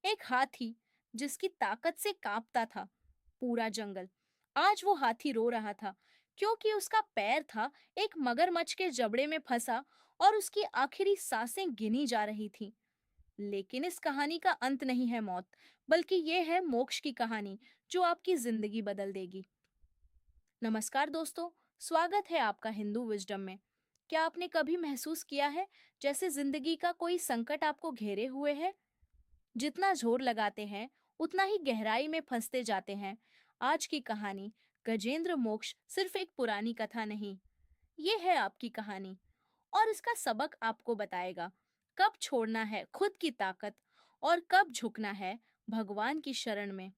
एक हाथी जिसकी ताकत से कांपता था पूरा जंगल। आज वो हाथी रो रहा था क्योंकि उसका पैर था एक मगरमच्छ के जबड़े में फंसा और उसकी आखिरी सांसें गिनी जा रही थी। लेकिन इस कहानी का अंत नहीं है मौत, बल्कि ये है मोक्ष की कहानी जो आपकी जिंदगी बदल देगी। नमस्कार दोस्तों, स्वागत है आपका हिंदू विजडम में। क्या आपने कभी महसूस किया है जैसे जिंदगी का कोई संकट आपको घेरे हुए है? जितना जोर लगाते हैं उतना ही गहराई में फंसते जाते हैं। आज की कहानी गजेंद्र मोक्ष सिर्फ एक पुरानी कथा नहीं, ये है आपकी कहानी। और इसका सबक आपको बताएगा कब छोड़ना है खुद की ताकत और कब झुकना है भगवान की शरण में।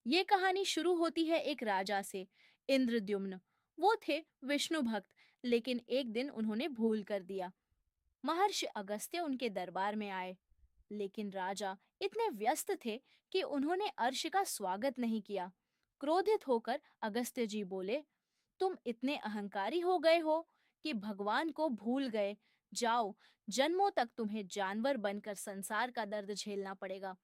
ये कहानी शुरू होती है एक राजा से, इंद्रद्युम्न। वो थे विष्णु भक्त, लेकिन एक दिन उन्होंने भूल कर दिया। महर्षि अगस्त्य उनके दरबार में आए, लेकिन राजा इतने व्यस्त थे कि उन्होंने अर्श का स्वागत नहीं किया। क्रोधित होकर अगस्त्य जी बोले, तुम इतने अहंकारी हो गए हो कि भगवान को भूल गए। जाओ, जन्मों तक तुम्हें जानवर बनकर संसार का दर्द झेलना पड़ेगा।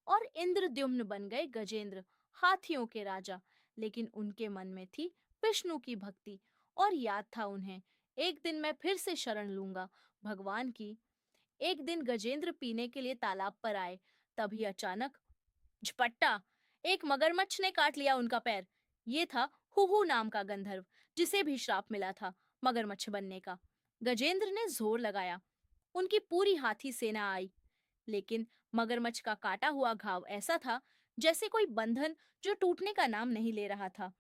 और इंद्रद्युम्न बन गए गजेंद्र, हाथियों के राजा। लेकिन उनके मन में थी विष्णु की भक्ति, और याद था उन्हें, एक दिन मैं फिर से शरण लूंगा भगवान की। एक दिन गजेंद्र पीने के लिए तालाब पर आए, तभी अचानक झपट्टा, एक मगरमच्छ ने काट लिया उनका पैर। ये था हुहू नाम का गंधर्व, जिसे भी श्राप मिला था मगरमच्छ बनने का। गजेंद्र ने जोर लगाया, उनकी पूरी हाथी सेना आई, लेकिन मगरमच्छ का काटा हुआ घाव ऐसा था जैसे कोई बंधन जो टूटने का नाम नहीं ले रहा था।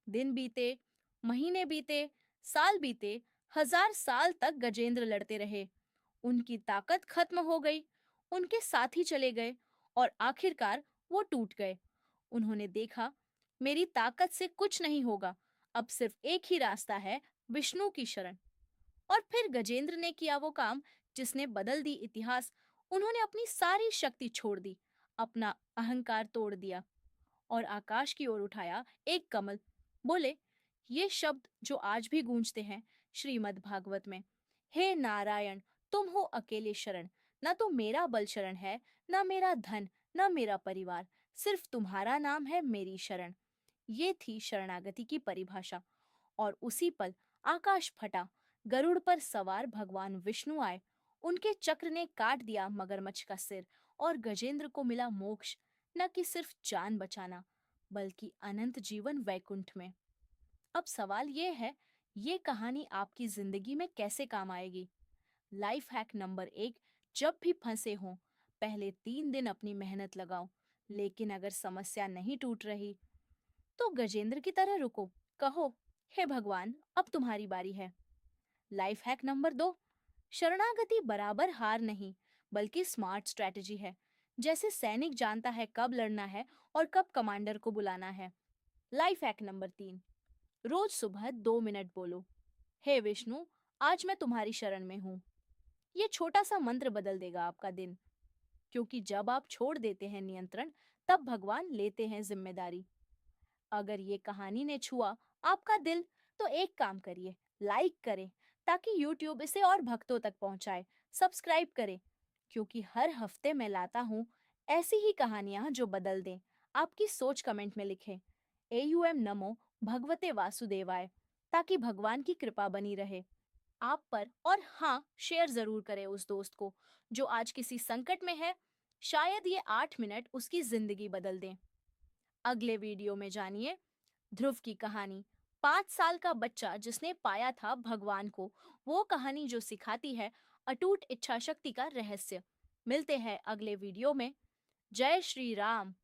दिन बीते, महीने बीते, साल बीते, 1000 साल तक गजेंद्र लड़ते रहे। उनकी ताकत खत्म हो गई, उनके साथी चले गए, और आखिरकार वो टूट गए। उन्होंने देखा, मेरी ताकत से कुछ नहीं होगा, अब सिर्फ एक ही रास्ता है, विष्णु की शरण। और फिर गजेंद्र ने किया वो काम जिसने बदल दी इतिहास। उन्होंने अपनी सारी शक्ति छोड़ दी, अपना अहंकार तोड़ दिया, और आकाश की ओर उठाया एक कमल। बोले, ये शब्द जो आज भी गूंजते हैं श्रीमद् भागवत में, हे नारायण, तुम हो अकेले शरण। न तो मेरा बल शरण है, न मेरा धन, न मेरा परिवार, सिर्फ तुम्हारा नाम है मेरी शरण। ये थी शरणागति की परिभाषा। और उसी पल आकाश फटा, गरुड़ पर सवार भगवान विष्णु आए। उनके चक्र ने काट दिया मगरमच्छ का सिर, और गजेंद्र को मिला मोक्ष, न कि सिर्फ जान बचाना, बल्कि अनंत जीवन वैकुंठ में। अब सवाल ये है, ये कहानी आपकी जिंदगी में कैसे काम आएगी? लाइफ हैक नंबर 1, जब भी फंसे हो, पहले 3 दिन अपनी मेहनत लगाओ। लेकिन अगर समस्या नहीं टूट रही, तो गजेंद्र की तरह रुको, कहो, हे भगवान, अब तुम्हारी बारी है। लाइफ हैक नंबर 2, शरणागति बराबर हार नहीं, बल्कि स्मार्ट स्ट्रेटजी है। जैसे सैनिक जानता है कब लड़ना है और कब कमांडर को बुलाना है। लाइफ हैक नंबर 3, रोज सुबह 2 मिनट बोलो, हे विष्णु, आज मैं तुम्हारी शरण में हूँ। ये छोटा सा मंत्र बदल देगा आपका दिन, क्योंकि जब आप छोड़ देते हैं नियंत्रण, तब भगवान लेते हैं जिम्मेदारी। अगर ये कहानी ने छुआ आपका दिल, तो एक काम करिए, लाइक करें ताकि यूट्यूब इसे और भक्तों तक पहुंचाए। सब्सक्राइब करें, क्योंकि हर हफ्ते मैं लाता हूँ ऐसी ही कहानियां जो बदल दें। आपकी सोच कमेंट में लिखें, AUM नमो भगवते वासुदेवाय, ताकि भगवान की कृपा बनी रहे आप पर। और हाँ, शेयर जरूर करें उस दोस्त को जो आज किसी संकट में है। शायद ये 8 मिनट उसकी जिंदगी बदल दें। अगले वीडियो में जानिए ध्रुव की कहानी, 5 साल का बच्चा जिसने पाया था भगवान को। वो कहानी जो सिखाती है अटूट इच्छा शक्ति का रहस्य। मिलते हैं अगले वीडियो में। जय श्री राम।